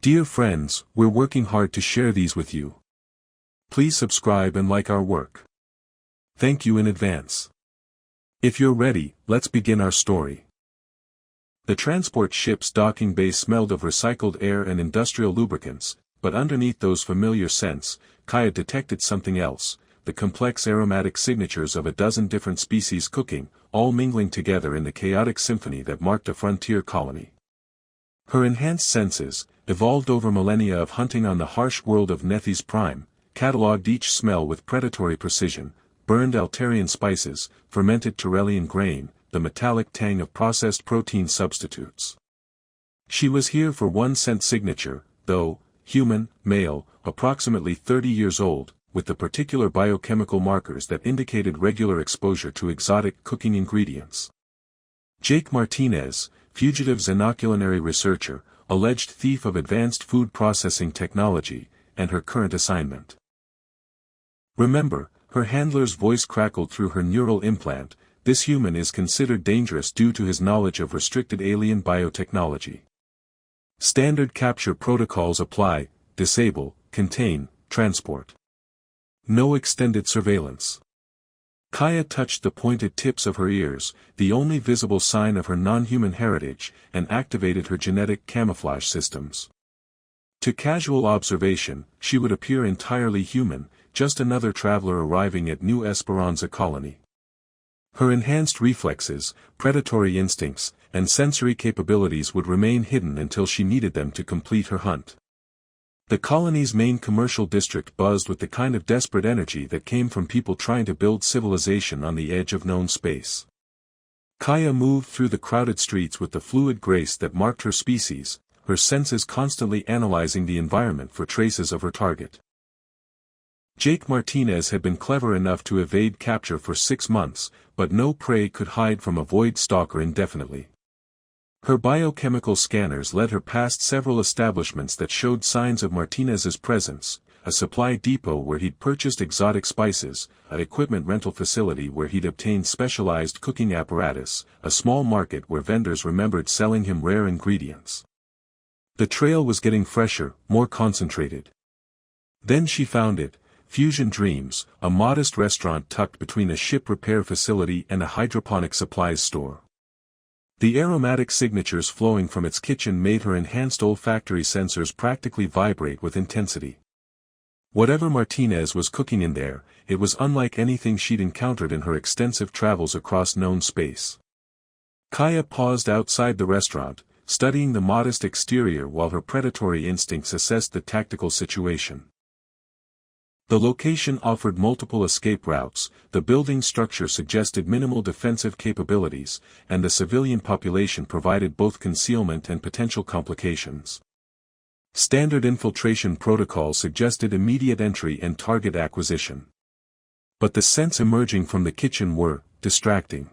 Dear friends, we're working hard to share these with you. Please subscribe and like our work. Thank you in advance. If you're ready, let's begin our story. The transport ship's docking bay smelled of recycled air and industrial lubricants, but underneath those familiar scents, Kaia detected something else, the complex aromatic signatures of a dozen different species cooking, all mingling together in the chaotic symphony that marked a frontier colony. Her enhanced senses, evolved over millennia of hunting on the harsh world of Nethys Prime, catalogued each smell with predatory precision: burned Altarian spices, fermented Turellian grain, the metallic tang of processed protein substitutes. She was here for one scent signature, though, human, male, approximately 30 years old, with the particular biochemical markers that indicated regular exposure to exotic cooking ingredients. Jake Martinez, Fugitive's inoculinary researcher, alleged thief of advanced food processing technology, and her current assignment. Remember, her handler's voice crackled through her neural implant, this human is considered dangerous due to his knowledge of restricted alien biotechnology. Standard capture protocols apply: disable, contain, transport. No extended surveillance. Kaia touched the pointed tips of her ears, the only visible sign of her non-human heritage, and activated her genetic camouflage systems. To casual observation, she would appear entirely human, just another traveler arriving at New Esperanza colony. Her enhanced reflexes, predatory instincts, and sensory capabilities would remain hidden until she needed them to complete her hunt. The colony's main commercial district buzzed with the kind of desperate energy that came from people trying to build civilization on the edge of known space. Kaia moved through the crowded streets with the fluid grace that marked her species, her senses constantly analyzing the environment for traces of her target. Jake Martinez had been clever enough to evade capture for 6 months, but no prey could hide from a void stalker indefinitely. Her biochemical scanners led her past several establishments that showed signs of Martinez's presence: a supply depot where he'd purchased exotic spices, an equipment rental facility where he'd obtained specialized cooking apparatus, a small market where vendors remembered selling him rare ingredients. The trail was getting fresher, more concentrated. Then she found it: Fusion Dreams, a modest restaurant tucked between a ship repair facility and a hydroponic supplies store. The aromatic signatures flowing from its kitchen made her enhanced olfactory sensors practically vibrate with intensity. Whatever Martinez was cooking in there, it was unlike anything she'd encountered in her extensive travels across known space. Kaia paused outside the restaurant, studying the modest exterior while her predatory instincts assessed the tactical situation. The location offered multiple escape routes, the building structure suggested minimal defensive capabilities, and the civilian population provided both concealment and potential complications. Standard infiltration protocols suggested immediate entry and target acquisition. But the scents emerging from the kitchen were distracting.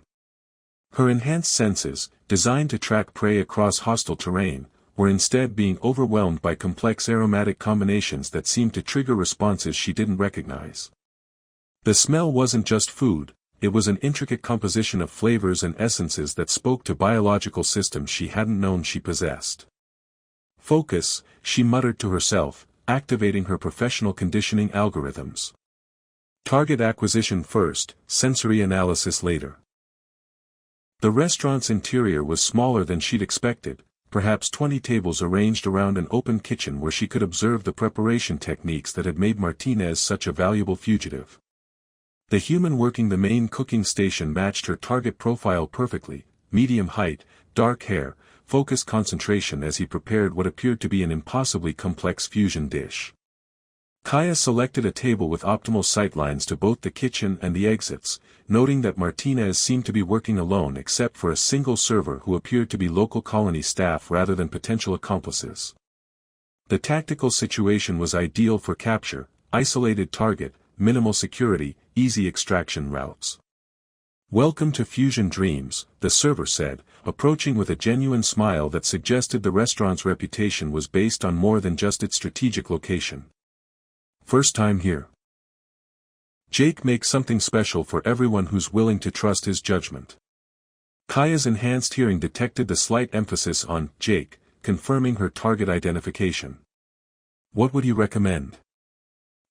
Her enhanced senses, designed to track prey across hostile terrain, were instead being overwhelmed by complex aromatic combinations that seemed to trigger responses she didn't recognize. The smell wasn't just food, it was an intricate composition of flavors and essences that spoke to biological systems she hadn't known she possessed. Focus, she muttered to herself, activating her professional conditioning algorithms. Target acquisition first, sensory analysis later. The restaurant's interior was smaller than she'd expected, perhaps 20 tables arranged around an open kitchen where she could observe the preparation techniques that had made Martinez such a valuable fugitive. The human working the main cooking station matched her target profile perfectly: medium height, dark hair, focused concentration as he prepared what appeared to be an impossibly complex fusion dish. Kaia selected a table with optimal sightlines to both the kitchen and the exits, noting that Martinez seemed to be working alone except for a single server who appeared to be local colony staff rather than potential accomplices. The tactical situation was ideal for capture: isolated target, minimal security, easy extraction routes. "Welcome to Fusion Dreams," the server said, approaching with a genuine smile that suggested the restaurant's reputation was based on more than just its strategic location. "First time here. Jake makes something special for everyone who's willing to trust his judgment." Kaia's enhanced hearing detected the slight emphasis on Jake, confirming her target identification. What would you recommend?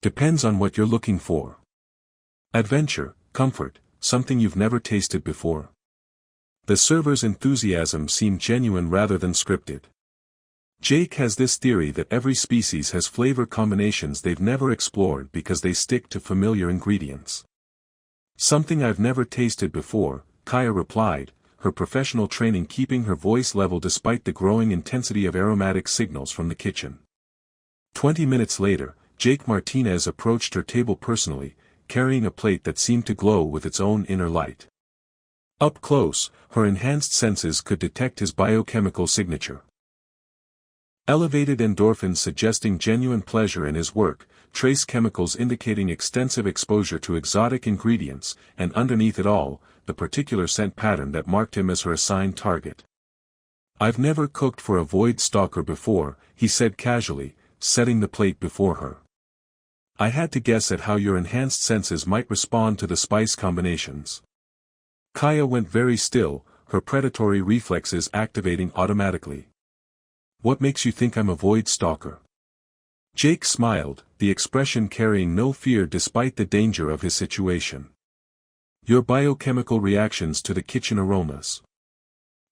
Depends on what you're looking for. Adventure, comfort, something you've never tasted before. The server's enthusiasm seemed genuine rather than scripted. Jake has this theory that every species has flavor combinations they've never explored because they stick to familiar ingredients. Something I've never tasted before, Kaia replied, her professional training keeping her voice level despite the growing intensity of aromatic signals from the kitchen. 20 minutes later, Jake Martinez approached her table personally, carrying a plate that seemed to glow with its own inner light. Up close, her enhanced senses could detect his biochemical signature. Elevated endorphins suggesting genuine pleasure in his work, trace chemicals indicating extensive exposure to exotic ingredients, and underneath it all, the particular scent pattern that marked him as her assigned target. I've never cooked for a void stalker before, he said casually, setting the plate before her. I had to guess at how your enhanced senses might respond to the spice combinations. Kaia went very still, her predatory reflexes activating automatically. What makes you think I'm a void stalker? Jake smiled, the expression carrying no fear despite the danger of his situation. Your biochemical reactions to the kitchen aromas.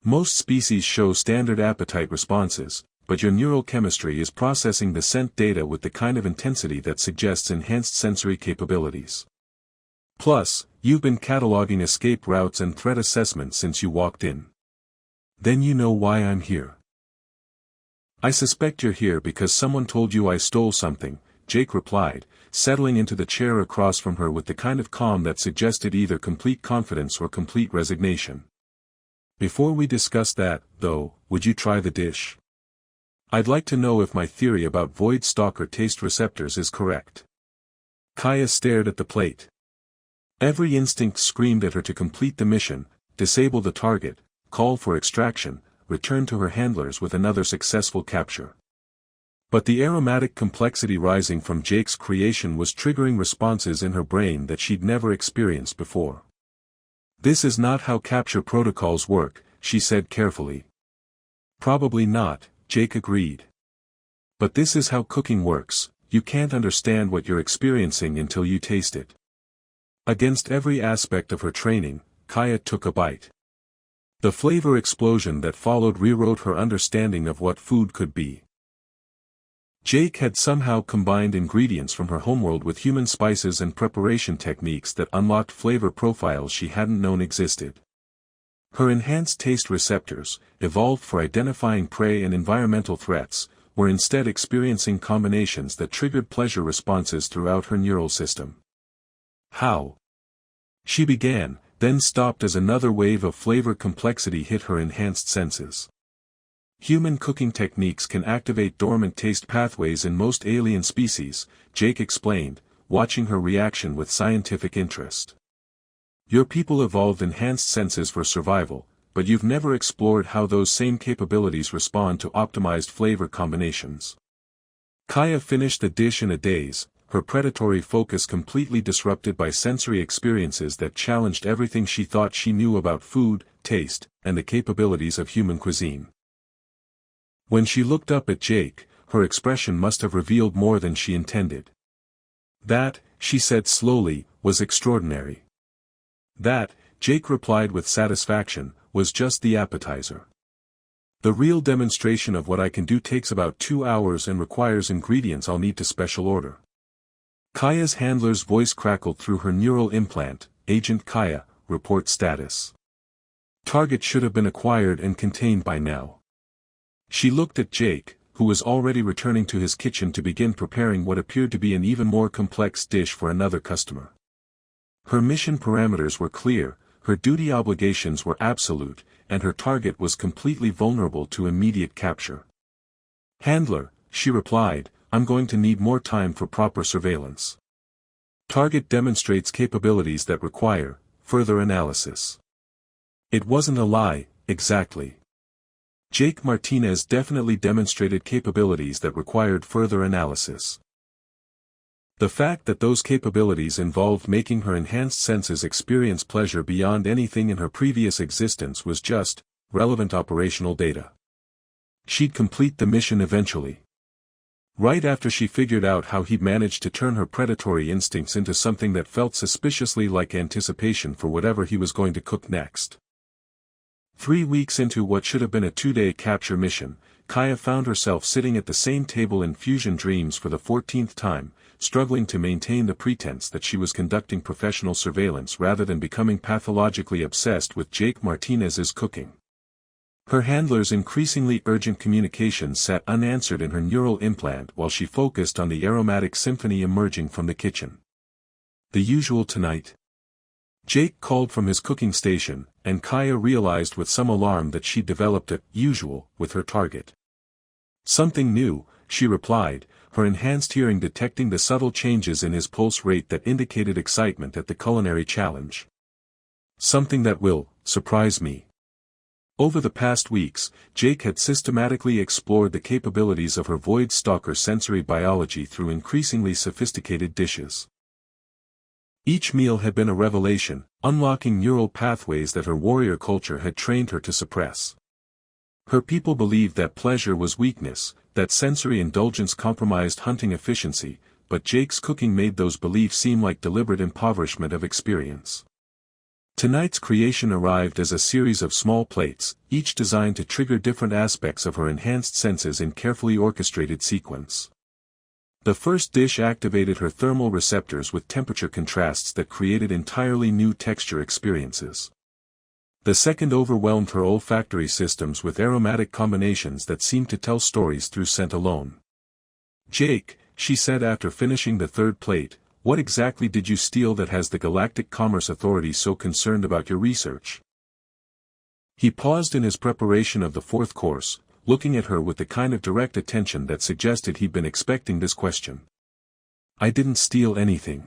Most species show standard appetite responses, but your neural chemistry is processing the scent data with the kind of intensity that suggests enhanced sensory capabilities. Plus, you've been cataloging escape routes and threat assessment since you walked in. Then you know why I'm here. I suspect you're here because someone told you I stole something, Jake replied, settling into the chair across from her with the kind of calm that suggested either complete confidence or complete resignation. Before we discuss that, though, would you try the dish? I'd like to know if my theory about void stalker taste receptors is correct. Kaia stared at the plate. Every instinct screamed at her to complete the mission, disable the target, call for extraction, return to her handlers with another successful capture. But the aromatic complexity rising from Jake's creation was triggering responses in her brain that she'd never experienced before. This is not how capture protocols work, she said carefully. Probably not, Jake agreed. But this is how cooking works, you can't understand what you're experiencing until you taste it. Against every aspect of her training, Kaia took a bite. The flavor explosion that followed rewrote her understanding of what food could be. Jake had somehow combined ingredients from her homeworld with human spices and preparation techniques that unlocked flavor profiles she hadn't known existed. Her enhanced taste receptors, evolved for identifying prey and environmental threats, were instead experiencing combinations that triggered pleasure responses throughout her neural system. How? She began, then stopped as another wave of flavor complexity hit her enhanced senses. Human cooking techniques can activate dormant taste pathways in most alien species, Jake explained, watching her reaction with scientific interest. Your people evolved enhanced senses for survival, but you've never explored how those same capabilities respond to optimized flavor combinations. Kaia finished the dish in a daze, her predatory focus completely disrupted by sensory experiences that challenged everything she thought she knew about food, taste, and the capabilities of human cuisine. When she looked up at Jake, her expression must have revealed more than she intended. That, she said slowly, was extraordinary. That, Jake replied with satisfaction, was just the appetizer. The real demonstration of what I can do takes about 2 hours and requires ingredients I'll need to special order. Kaia's handler's voice crackled through her neural implant, Agent Kaia, report status. Target should have been acquired and contained by now. She looked at Jake, who was already returning to his kitchen to begin preparing what appeared to be an even more complex dish for another customer. Her mission parameters were clear, her duty obligations were absolute, and her target was completely vulnerable to immediate capture. Handler, she replied, I'm going to need more time for proper surveillance. Target demonstrates capabilities that require further analysis. It wasn't a lie, exactly. Jake Martinez definitely demonstrated capabilities that required further analysis. The fact that those capabilities involved making her enhanced senses experience pleasure beyond anything in her previous existence was just relevant operational data. She'd complete the mission eventually. Right after she figured out how he'd managed to turn her predatory instincts into something that felt suspiciously like anticipation for whatever he was going to cook next. 3 weeks into what should have been a 2-day capture mission, Kaia found herself sitting at the same table in Fusion Dreams for the 14th time, struggling to maintain the pretense that she was conducting professional surveillance rather than becoming pathologically obsessed with Jake Martinez's cooking. Her handler's increasingly urgent communications sat unanswered in her neural implant while she focused on the aromatic symphony emerging from the kitchen. The usual tonight? Jake called from his cooking station, and Kaia realized with some alarm that she'd developed a usual with her target. Something new, she replied, her enhanced hearing detecting the subtle changes in his pulse rate that indicated excitement at the culinary challenge. Something that will surprise me. Over the past weeks, Jake had systematically explored the capabilities of her Void Stalker sensory biology through increasingly sophisticated dishes. Each meal had been a revelation, unlocking neural pathways that her warrior culture had trained her to suppress. Her people believed that pleasure was weakness, that sensory indulgence compromised hunting efficiency, but Jake's cooking made those beliefs seem like deliberate impoverishment of experience. Tonight's creation arrived as a series of small plates, each designed to trigger different aspects of her enhanced senses in carefully orchestrated sequence. The first dish activated her thermal receptors with temperature contrasts that created entirely new texture experiences. The second overwhelmed her olfactory systems with aromatic combinations that seemed to tell stories through scent alone. "Jake," she said after finishing the third plate, "what exactly did you steal that has the Galactic Commerce Authority so concerned about your research?" He paused in his preparation of the fourth course, looking at her with the kind of direct attention that suggested he'd been expecting this question. "I didn't steal anything.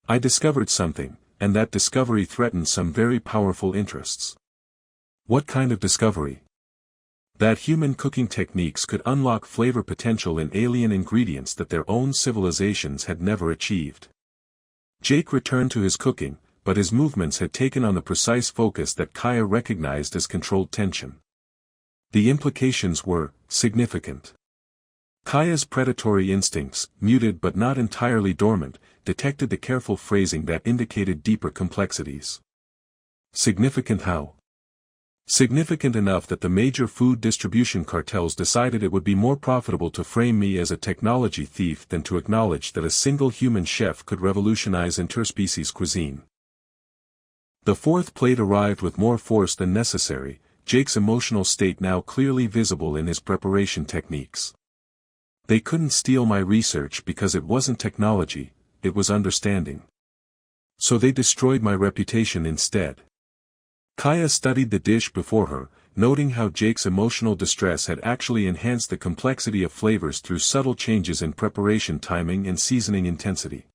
I discovered something, and that discovery threatened some very powerful interests." "What kind of discovery?" "That human cooking techniques could unlock flavor potential in alien ingredients that their own civilizations had never achieved." Jake returned to his cooking, but his movements had taken on the precise focus that Kaia recognized as controlled tension. The implications were significant. Kaia's predatory instincts, muted but not entirely dormant, detected the careful phrasing that indicated deeper complexities. Significant how? Significant enough that the major food distribution cartels decided it would be more profitable to frame me as a technology thief than to acknowledge that a single human chef could revolutionize interspecies cuisine. The fourth plate arrived with more force than necessary, Jake's emotional state now clearly visible in his preparation techniques. "They couldn't steal my research because it wasn't technology, it was understanding. So they destroyed my reputation instead." Kaia studied the dish before her, noting how Jake's emotional distress had actually enhanced the complexity of flavors through subtle changes in preparation timing and seasoning intensity.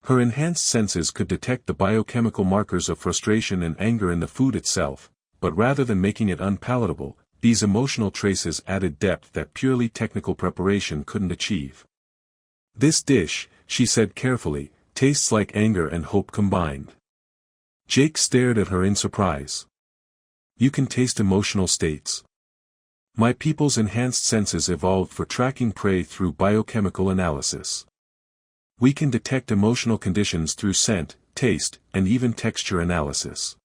Her enhanced senses could detect the biochemical markers of frustration and anger in the food itself, but rather than making it unpalatable, these emotional traces added depth that purely technical preparation couldn't achieve. "This dish," she said carefully, "tastes like anger and hope combined." Jake stared at her in surprise. "You can taste emotional states?" "My people's enhanced senses evolved for tracking prey through biochemical analysis. We can detect emotional conditions through scent, taste, and even texture analysis."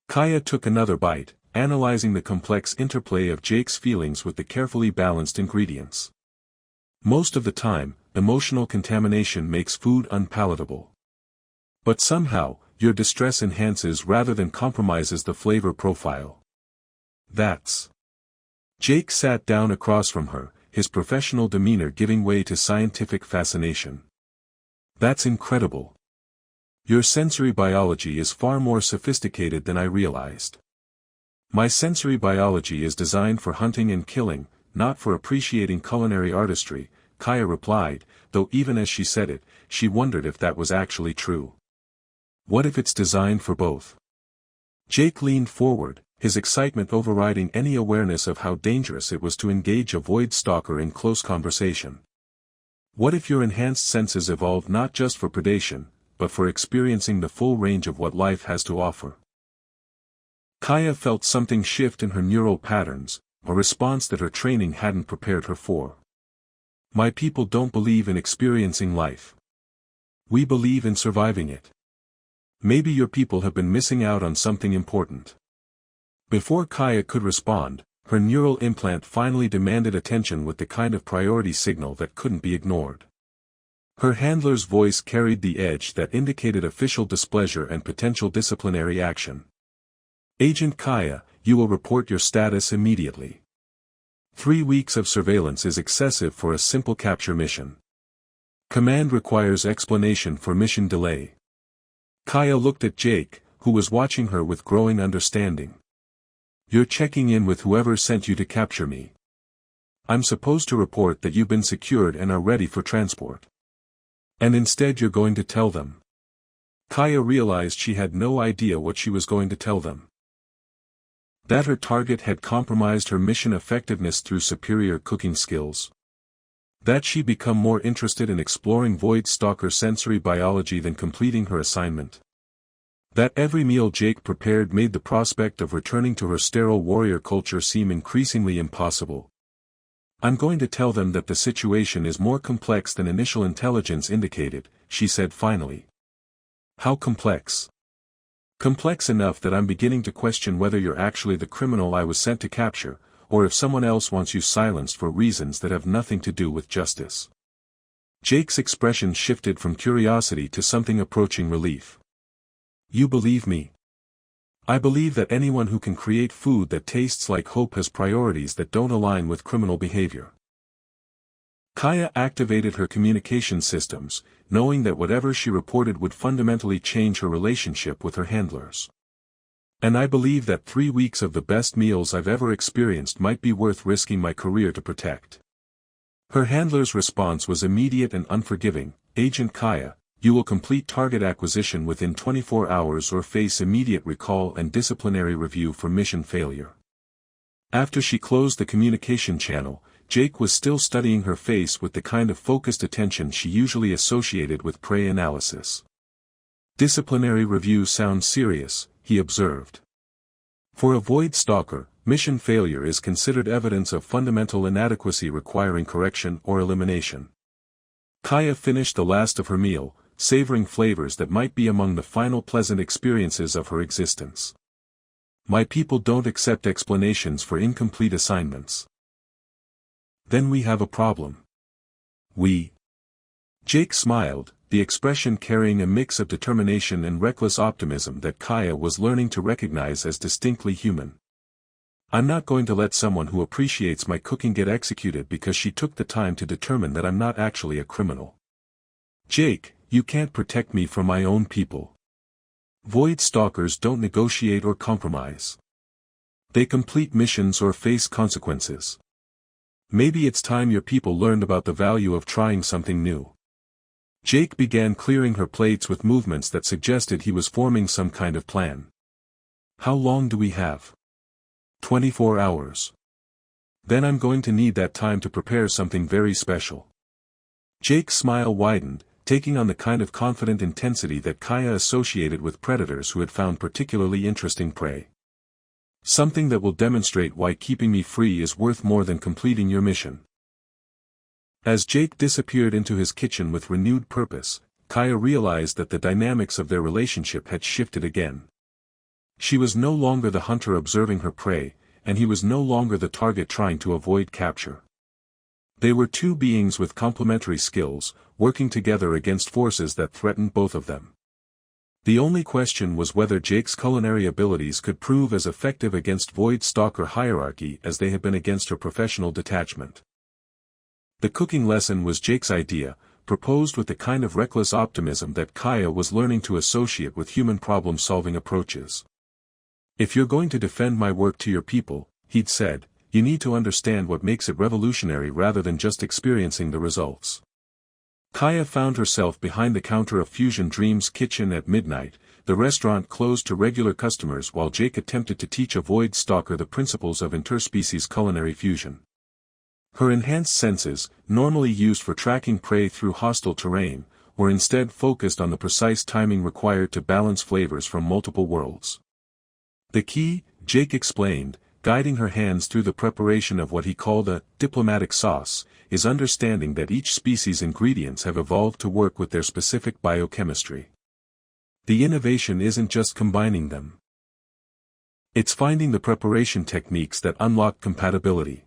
Kaia took another bite, analyzing the complex interplay of Jake's feelings with the carefully balanced ingredients. "Most of the time, emotional contamination makes food unpalatable. But somehow, your distress enhances rather than compromises the flavor profile. That's..." Jake sat down across from her, his professional demeanor giving way to scientific fascination. "That's incredible. Your sensory biology is far more sophisticated than I realized." "My sensory biology is designed for hunting and killing, not for appreciating culinary artistry," Kaia replied, though even as she said it, she wondered if that was actually true. "What if it's designed for both?" Jake leaned forward, his excitement overriding any awareness of how dangerous it was to engage a void stalker in close conversation. "What if your enhanced senses evolved not just for predation, but for experiencing the full range of what life has to offer?" Kaia felt something shift in her neural patterns, a response that her training hadn't prepared her for. My people don't believe in experiencing life. We believe in surviving it. Maybe your people have been missing out on something important. Before Kaia could respond, her neural implant finally demanded attention with the kind of priority signal that couldn't be ignored. Her handler's voice carried the edge that indicated official displeasure and potential disciplinary action. Agent Kaia, you will report your status immediately. 3 weeks of surveillance is excessive for a simple capture mission. Command requires explanation for mission delay. Kaia looked at Jake, who was watching her with growing understanding. You're checking in with whoever sent you to capture me. I'm supposed to report that you've been secured and are ready for transport. And instead you're going to tell them. Kaia realized she had no idea what she was going to tell them. That her target had compromised her mission effectiveness through superior cooking skills. That she'd become more interested in exploring Void Stalker sensory biology than completing her assignment. That every meal Jake prepared made the prospect of returning to her sterile warrior culture seem increasingly impossible. I'm going to tell them that the situation is more complex than initial intelligence indicated, she said finally. How complex? Complex enough that I'm beginning to question whether you're actually the criminal I was sent to capture, or if someone else wants you silenced for reasons that have nothing to do with justice. Jake's expression shifted from curiosity to something approaching relief. You believe me? I believe that anyone who can create food that tastes like hope has priorities that don't align with criminal behavior. Kaia activated her communication systems, knowing that whatever she reported would fundamentally change her relationship with her handlers. And I believe that 3 weeks of the best meals I've ever experienced might be worth risking my career to protect. Her handler's response was immediate and unforgiving. Agent Kaia, you will complete target acquisition within 24 hours or face immediate recall and disciplinary review for mission failure. After she closed the communication channel, Jake was still studying her face with the kind of focused attention she usually associated with prey analysis. Disciplinary review sounds serious, he observed. For a Void Stalker, mission failure is considered evidence of fundamental inadequacy requiring correction or elimination. Kaia finished the last of her meal, savoring flavors that might be among the final pleasant experiences of her existence. My people don't accept explanations for incomplete assignments. Then we have a problem. We. Jake smiled, the expression carrying a mix of determination and reckless optimism that Kaia was learning to recognize as distinctly human. I'm not going to let someone who appreciates my cooking get executed because she took the time to determine that I'm not actually a criminal. Jake, you can't protect me from my own people. Void Stalkers don't negotiate or compromise. They complete missions or face consequences. Maybe it's time your people learned about the value of trying something new. Jake began clearing her plates with movements that suggested he was forming some kind of plan. How long do we have? 24 hours. Then I'm going to need that time to prepare something very special. Jake's smile widened, taking on the kind of confident intensity that Kaia associated with predators who had found particularly interesting prey. Something that will demonstrate why keeping me free is worth more than completing your mission. As Jake disappeared into his kitchen with renewed purpose, Kaia realized that the dynamics of their relationship had shifted again. She was no longer the hunter observing her prey, and he was no longer the target trying to avoid capture. They were two beings with complementary skills, working together against forces that threatened both of them. The only question was whether Jake's culinary abilities could prove as effective against Void Stalker hierarchy as they had been against her professional detachment. The cooking lesson was Jake's idea, proposed with the kind of reckless optimism that Kaia was learning to associate with human problem-solving approaches. If you're going to defend my work to your people, he'd said, you need to understand what makes it revolutionary rather than just experiencing the results. Kaia found herself behind the counter of Fusion Dream's kitchen at midnight, the restaurant closed to regular customers while Jake attempted to teach a Void Stalker the principles of interspecies culinary fusion. Her enhanced senses, normally used for tracking prey through hostile terrain, were instead focused on the precise timing required to balance flavors from multiple worlds. The key, Jake explained, guiding her hands through the preparation of what he called a diplomatic sauce, is understanding that each species' ingredients have evolved to work with their specific biochemistry. The innovation isn't just combining them. It's finding the preparation techniques that unlock compatibility.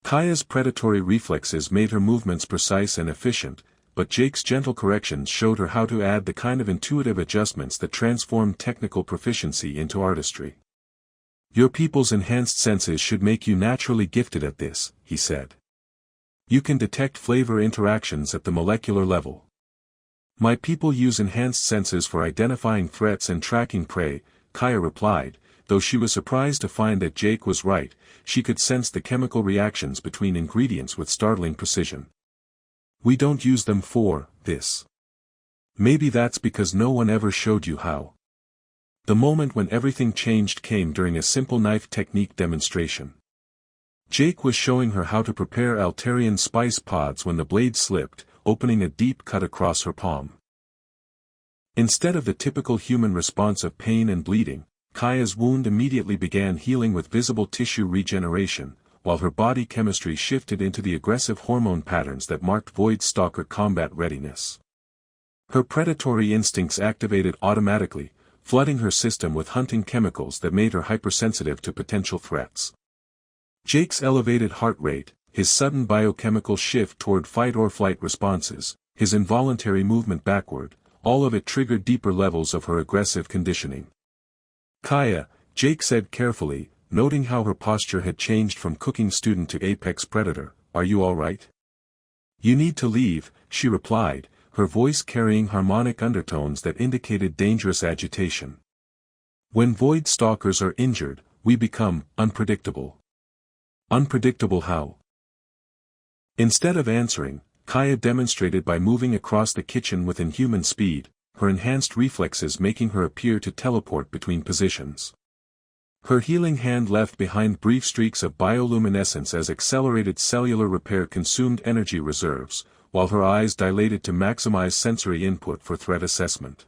Kaia's predatory reflexes made her movements precise and efficient, but Jake's gentle corrections showed her how to add the kind of intuitive adjustments that transformed technical proficiency into artistry. Your people's enhanced senses should make you naturally gifted at this, he said. You can detect flavor interactions at the molecular level. My people use enhanced senses for identifying threats and tracking prey, Kaia replied, though she was surprised to find that Jake was right. She could sense the chemical reactions between ingredients with startling precision. We don't use them for this. Maybe that's because no one ever showed you how. The moment when everything changed came during a simple knife technique demonstration. Jake was showing her how to prepare Altarian spice pods when the blade slipped, opening a deep cut across her palm. Instead of the typical human response of pain and bleeding, Kaia's wound immediately began healing with visible tissue regeneration, while her body chemistry shifted into the aggressive hormone patterns that marked Void Stalker combat readiness. Her predatory instincts activated automatically, flooding her system with hunting chemicals that made her hypersensitive to potential threats. Jake's elevated heart rate, his sudden biochemical shift toward fight-or-flight responses, his involuntary movement backward, all of it triggered deeper levels of her aggressive conditioning. Kaia, Jake said carefully, noting how her posture had changed from cooking student to apex predator, are you all right? You need to leave, she replied, her voice carrying harmonic undertones that indicated dangerous agitation. When Void Stalkers are injured, we become unpredictable. Unpredictable how? Instead of answering, Kaia demonstrated by moving across the kitchen with inhuman speed, her enhanced reflexes making her appear to teleport between positions. Her healing hand left behind brief streaks of bioluminescence as accelerated cellular repair consumed energy reserves, while her eyes dilated to maximize sensory input for threat assessment.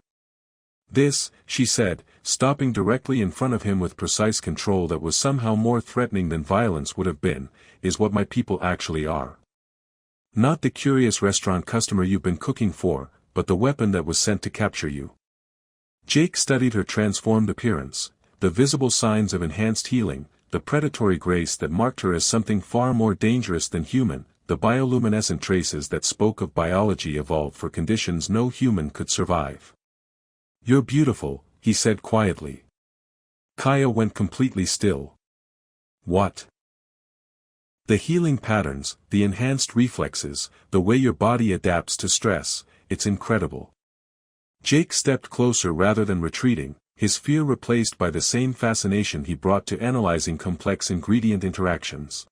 This, she said, stopping directly in front of him with precise control that was somehow more threatening than violence would have been, is what my people actually are. Not the curious restaurant customer you've been cooking for, but the weapon that was sent to capture you. Jake studied her transformed appearance, the visible signs of enhanced healing, the predatory grace that marked her as something far more dangerous than human, the bioluminescent traces that spoke of biology evolved for conditions no human could survive. You're beautiful, he said quietly. Kaia went completely still. What? The healing patterns, the enhanced reflexes, the way your body adapts to stress, it's incredible. Jake stepped closer rather than retreating, his fear replaced by the same fascination he brought to analyzing complex ingredient interactions.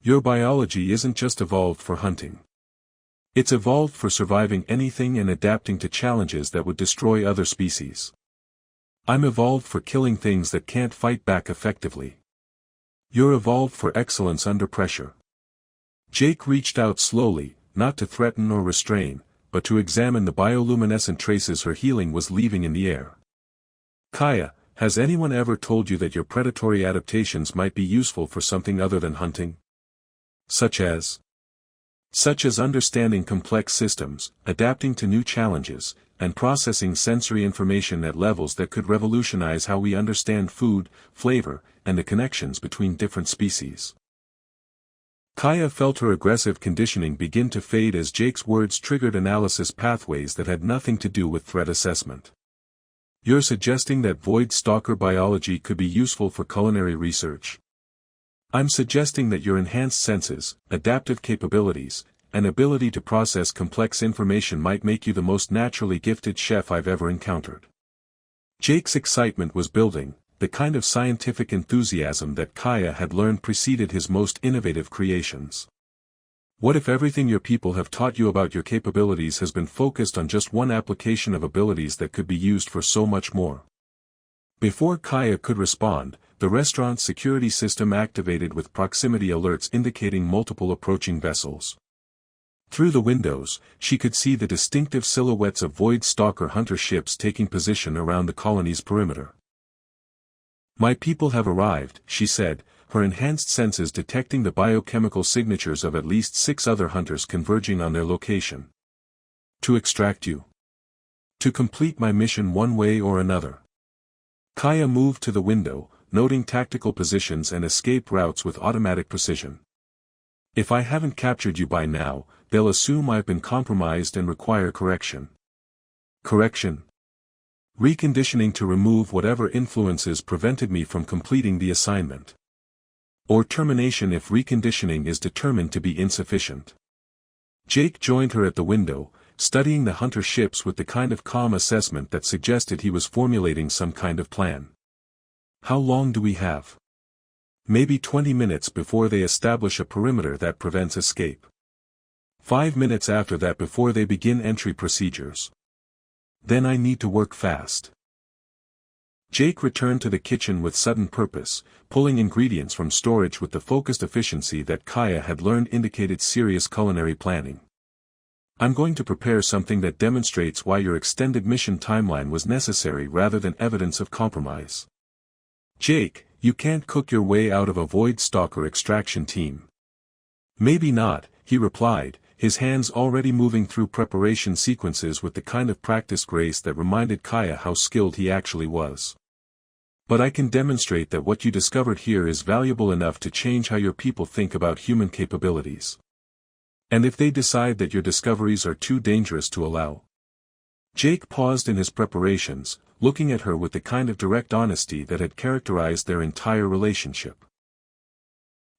Your biology isn't just evolved for hunting. It's evolved for surviving anything and adapting to challenges that would destroy other species. I'm evolved for killing things that can't fight back effectively. You're evolved for excellence under pressure. Jake reached out slowly, not to threaten or restrain, but to examine the bioluminescent traces her healing was leaving in the air. Kaia, has anyone ever told you that your predatory adaptations might be useful for something other than hunting? Such as understanding complex systems, adapting to new challenges, and processing sensory information at levels that could revolutionize how we understand food, flavor, and the connections between different species. Kaia felt her aggressive conditioning begin to fade as Jake's words triggered analysis pathways that had nothing to do with threat assessment. You're suggesting that Void Stalker biology could be useful for culinary research? I'm suggesting that your enhanced senses, adaptive capabilities, and ability to process complex information might make you the most naturally gifted chef I've ever encountered. Jake's excitement was building, the kind of scientific enthusiasm that Kaia had learned preceded his most innovative creations. What if everything your people have taught you about your capabilities has been focused on just one application of abilities that could be used for so much more? Before Kaia could respond, the restaurant's security system activated with proximity alerts indicating multiple approaching vessels. Through the windows, she could see the distinctive silhouettes of Void Stalker hunter ships taking position around the colony's perimeter. My people have arrived, she said, her enhanced senses detecting the biochemical signatures of at least 6 other hunters converging on their location. To extract you. To complete my mission one way or another. Kaia moved to the window, noting tactical positions and escape routes with automatic precision. If I haven't captured you by now, they'll assume I've been compromised and require correction. Correction? Reconditioning to remove whatever influences prevented me from completing the assignment. Or termination if reconditioning is determined to be insufficient. Jake joined her at the window, studying the hunter ships with the kind of calm assessment that suggested he was formulating some kind of plan. How long do we have? Maybe 20 minutes before they establish a perimeter that prevents escape. 5 minutes after that before they begin entry procedures. Then I need to work fast. Jake returned to the kitchen with sudden purpose, pulling ingredients from storage with the focused efficiency that Kaia had learned indicated serious culinary planning. I'm going to prepare something that demonstrates why your extended mission timeline was necessary rather than evidence of compromise. Jake, you can't cook your way out of a Void Stalker extraction team. Maybe not, he replied, his hands already moving through preparation sequences with the kind of practiced grace that reminded Kaia how skilled he actually was. But I can demonstrate that what you discovered here is valuable enough to change how your people think about human capabilities. And if they decide that your discoveries are too dangerous to allow. Jake paused in his preparations, looking at her with the kind of direct honesty that had characterized their entire relationship.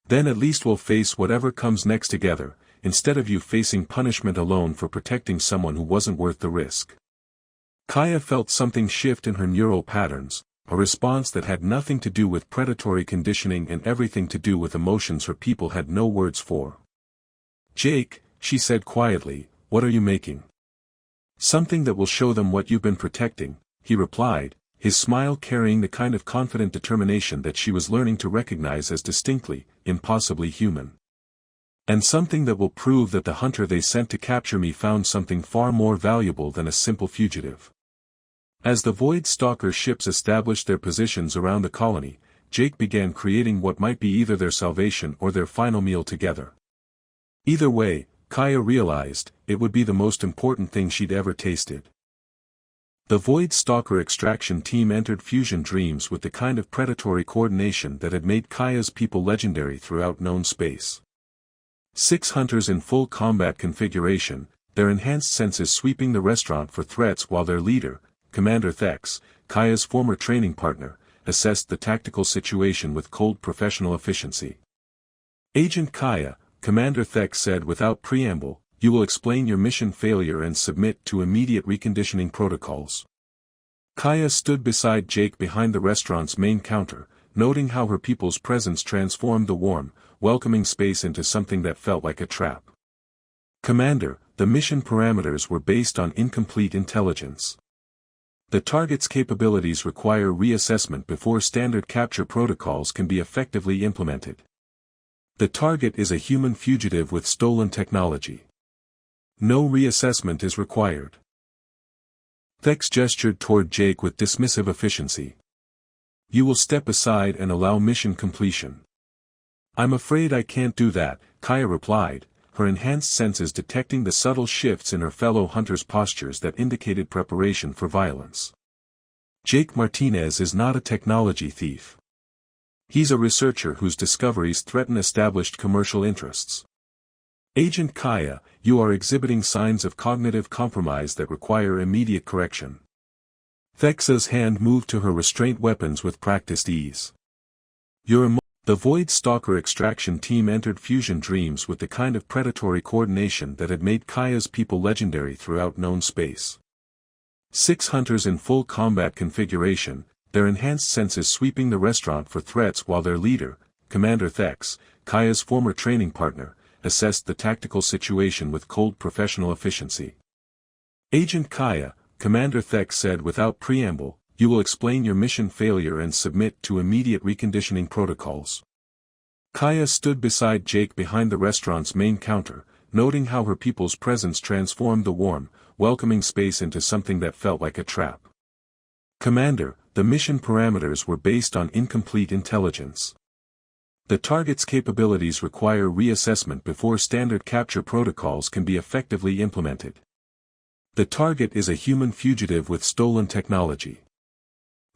Then at least we'll face whatever comes next together, instead of you facing punishment alone for protecting someone who wasn't worth the risk. Kaia felt something shift in her neural patterns, a response that had nothing to do with predatory conditioning and everything to do with emotions her people had no words for. Jake, she said quietly, what are you making? Something that will show them what you've been protecting, he replied, his smile carrying the kind of confident determination that she was learning to recognize as distinctly, impossibly human. And something that will prove that the hunter they sent to capture me found something far more valuable than a simple fugitive. As the Void Stalker ships established their positions around the colony, Jake began creating what might be either their salvation or their final meal together. Either way, Kaia realized, it would be the most important thing she'd ever tasted. The Void Stalker extraction team entered Fusion Dreams with the kind of predatory coordination that had made Kaia's people legendary throughout known space. 6 hunters in full combat configuration, their enhanced senses sweeping the restaurant for threats while their leader, Commander Thex, Kaia's former training partner, assessed the tactical situation with cold professional efficiency. Agent Kaia, Commander Thex said without preamble, you will explain your mission failure and submit to immediate reconditioning protocols. Kaia stood beside Jake behind the restaurant's main counter, noting how her people's presence transformed the warm, welcoming space into something that felt like a trap. Commander, the mission parameters were based on incomplete intelligence. The target's capabilities require reassessment before standard capture protocols can be effectively implemented. The target is a human fugitive with stolen technology. No reassessment is required. Thex gestured toward Jake with dismissive efficiency. You will step aside and allow mission completion. I'm afraid I can't do that, Kaia replied, her enhanced senses detecting the subtle shifts in her fellow hunters' postures that indicated preparation for violence. Jake Martinez is not a technology thief. He's a researcher whose discoveries threaten established commercial interests. Agent Kaia, you are exhibiting signs of cognitive compromise that require immediate correction. Thexa's hand moved to her restraint weapons with practiced ease. The Void Stalker extraction team entered Fusion Dreams with the kind of predatory coordination that had made Kaia's people legendary throughout known space. 6 hunters in full combat configuration, their enhanced senses sweeping the restaurant for threats while their leader, Commander Thex, Kaia's former training partner, assessed the tactical situation with cold professional efficiency. Agent Kaia, Commander Thex said without preamble, you will explain your mission failure and submit to immediate reconditioning protocols. Kaia stood beside Jake behind the restaurant's main counter, noting how her people's presence transformed the warm, welcoming space into something that felt like a trap. Commander, the mission parameters were based on incomplete intelligence. The target's capabilities require reassessment before standard capture protocols can be effectively implemented. The target is a human fugitive with stolen technology.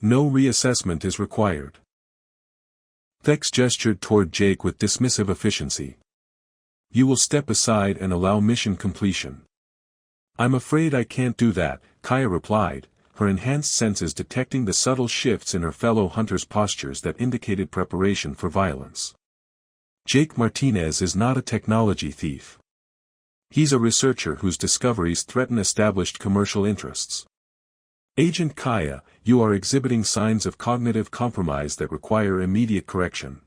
No reassessment is required. Thex gestured toward Jake with dismissive efficiency. You will step aside and allow mission completion. I'm afraid I can't do that, Kaia replied, her enhanced senses detecting the subtle shifts in her fellow hunters' postures that indicated preparation for violence. Jake Martinez is not a technology thief. He's a researcher whose discoveries threaten established commercial interests. Agent Kaia, you are exhibiting signs of cognitive compromise that require immediate correction.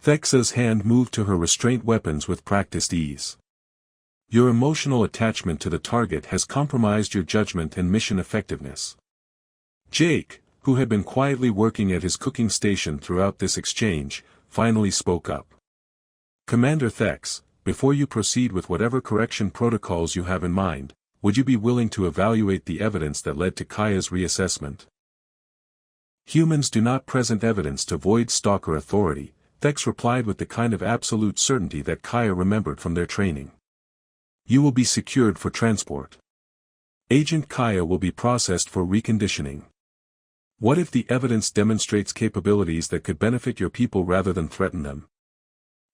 Thexa's hand moved to her restraint weapons with practiced ease. Your emotional attachment to the target has compromised your judgment and mission effectiveness. Jake, who had been quietly working at his cooking station throughout this exchange, finally spoke up. Commander Thex, before you proceed with whatever correction protocols you have in mind, would you be willing to evaluate the evidence that led to Kaia's reassessment? Humans do not present evidence to void stalker authority, Thex replied with the kind of absolute certainty that Kaia remembered from their training. You will be secured for transport. Agent Kaia will be processed for reconditioning. What if the evidence demonstrates capabilities that could benefit your people rather than threaten them?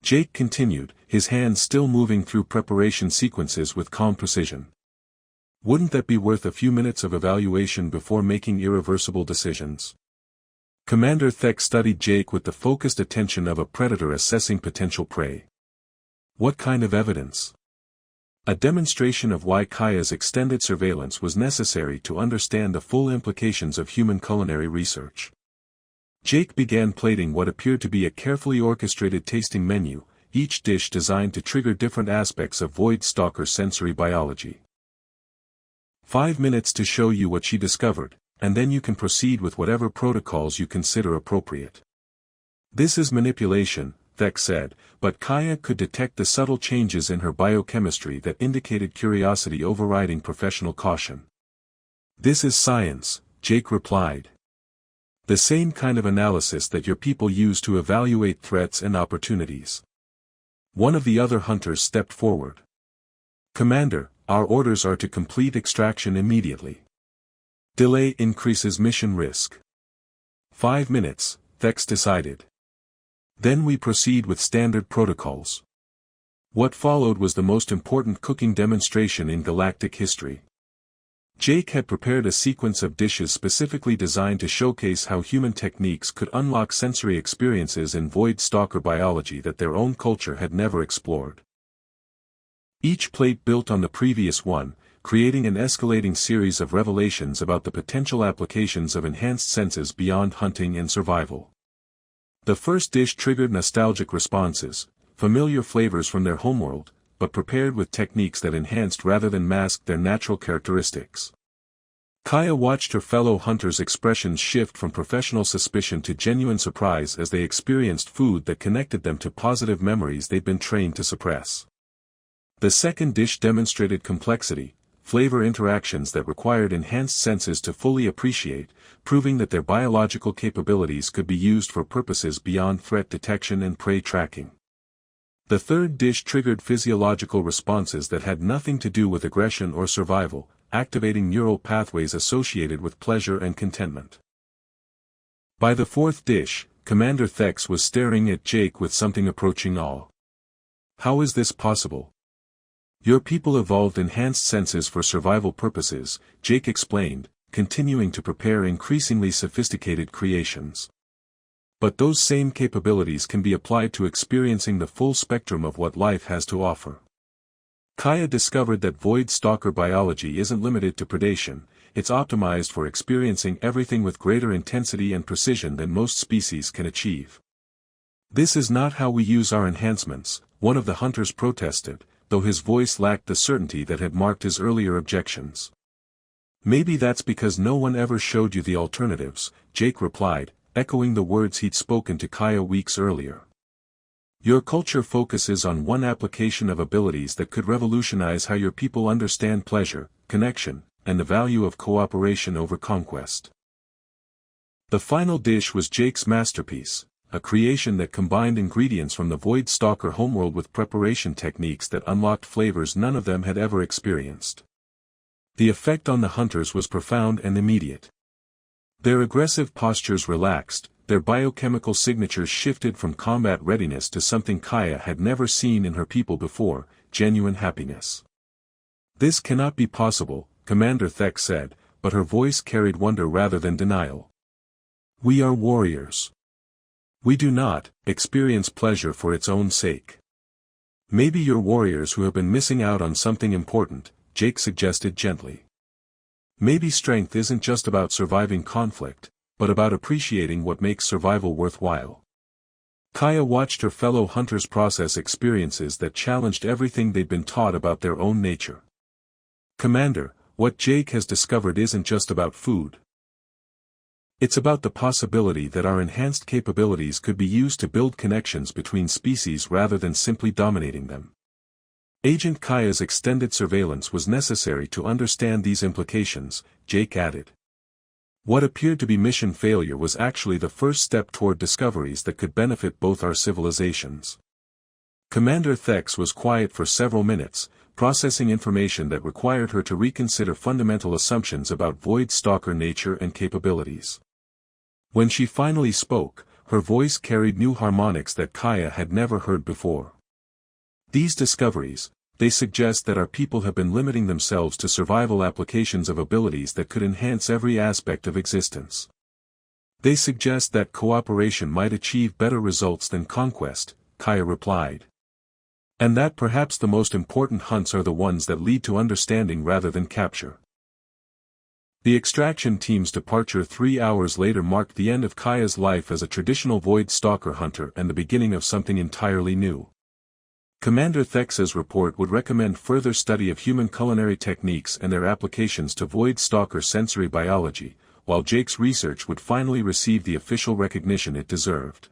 Jake continued, his hands still moving through preparation sequences with calm precision. Wouldn't that be worth a few minutes of evaluation before making irreversible decisions? Commander Thex studied Jake with the focused attention of a predator assessing potential prey. What kind of evidence? A demonstration of why Kaia's extended surveillance was necessary to understand the full implications of human culinary research. Jake began plating what appeared to be a carefully orchestrated tasting menu, each dish designed to trigger different aspects of Void Stalker sensory biology. 5 minutes to show you what she discovered, and then you can proceed with whatever protocols you consider appropriate. This is manipulation, Thex said, but Kaia could detect the subtle changes in her biochemistry that indicated curiosity overriding professional caution. This is science, Jake replied. The same kind of analysis that your people use to evaluate threats and opportunities. One of the other hunters stepped forward. Commander, our orders are to complete extraction immediately. Delay increases mission risk. 5 minutes, Thex decided. Then we proceed with standard protocols. What followed was the most important cooking demonstration in galactic history. Jake had prepared a sequence of dishes specifically designed to showcase how human techniques could unlock sensory experiences in Void Stalker biology that their own culture had never explored. Each plate built on the previous one, creating an escalating series of revelations about the potential applications of enhanced senses beyond hunting and survival. The first dish triggered nostalgic responses, familiar flavors from their homeworld, but prepared with techniques that enhanced rather than masked their natural characteristics. Kaia watched her fellow hunters' expressions shift from professional suspicion to genuine surprise as they experienced food that connected them to positive memories they'd been trained to suppress. The second dish demonstrated complexity, flavor interactions that required enhanced senses to fully appreciate, proving that their biological capabilities could be used for purposes beyond threat detection and prey tracking. The third dish triggered physiological responses that had nothing to do with aggression or survival, activating neural pathways associated with pleasure and contentment. By the fourth dish, Commander Thex was staring at Jake with something approaching awe. How is this possible? Your people evolved enhanced senses for survival purposes, Jake explained, continuing to prepare increasingly sophisticated creations. But those same capabilities can be applied to experiencing the full spectrum of what life has to offer. Kaia discovered that Void Stalker biology isn't limited to predation, it's optimized for experiencing everything with greater intensity and precision than most species can achieve. This is not how we use our enhancements, one of the hunters protested, though his voice lacked the certainty that had marked his earlier objections. Maybe that's because no one ever showed you the alternatives, Jake replied, echoing the words he'd spoken to Kaia weeks earlier. Your culture focuses on one application of abilities that could revolutionize how your people understand pleasure, connection, and the value of cooperation over conquest. The final dish was Jake's masterpiece, a creation that combined ingredients from the Void Stalker homeworld with preparation techniques that unlocked flavors none of them had ever experienced. The effect on the hunters was profound and immediate. Their aggressive postures relaxed, their biochemical signatures shifted from combat readiness to something Kaia had never seen in her people before, genuine happiness. "This cannot be possible," Commander Thek said, but her voice carried wonder rather than denial. "We are warriors. We do not experience pleasure for its own sake." "Maybe you're warriors who have been missing out on something important," Jake suggested gently. "Maybe strength isn't just about surviving conflict, but about appreciating what makes survival worthwhile." Kaia watched her fellow hunters process experiences that challenged everything they'd been taught about their own nature. "Commander, what Jake has discovered isn't just about food. It's about the possibility that our enhanced capabilities could be used to build connections between species rather than simply dominating them." Agent Kaia's extended surveillance was necessary to understand these implications, Jake added. What appeared to be mission failure was actually the first step toward discoveries that could benefit both our civilizations. Commander Thex was quiet for several minutes, processing information that required her to reconsider fundamental assumptions about Void Stalker nature and capabilities. When she finally spoke, her voice carried new harmonics that Kaia had never heard before. "These discoveries, they suggest that our people have been limiting themselves to survival applications of abilities that could enhance every aspect of existence. They suggest that cooperation might achieve better results than conquest," Kaia replied. "And that perhaps the most important hunts are the ones that lead to understanding rather than capture." The extraction team's departure 3 hours later marked the end of Kaia's life as a traditional Void Stalker hunter and the beginning of something entirely new. Commander Thex's report would recommend further study of human culinary techniques and their applications to Void Stalker sensory biology, while Jake's research would finally receive the official recognition it deserved.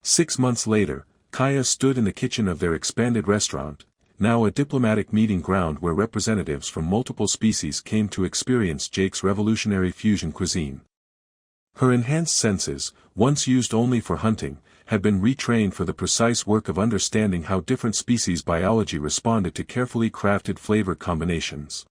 6 months later, Kaia stood in the kitchen of their expanded restaurant, now a diplomatic meeting ground where representatives from multiple species came to experience Jake's revolutionary fusion cuisine. Her enhanced senses, once used only for hunting, had been retrained for the precise work of understanding how different species biology responded to carefully crafted flavor combinations.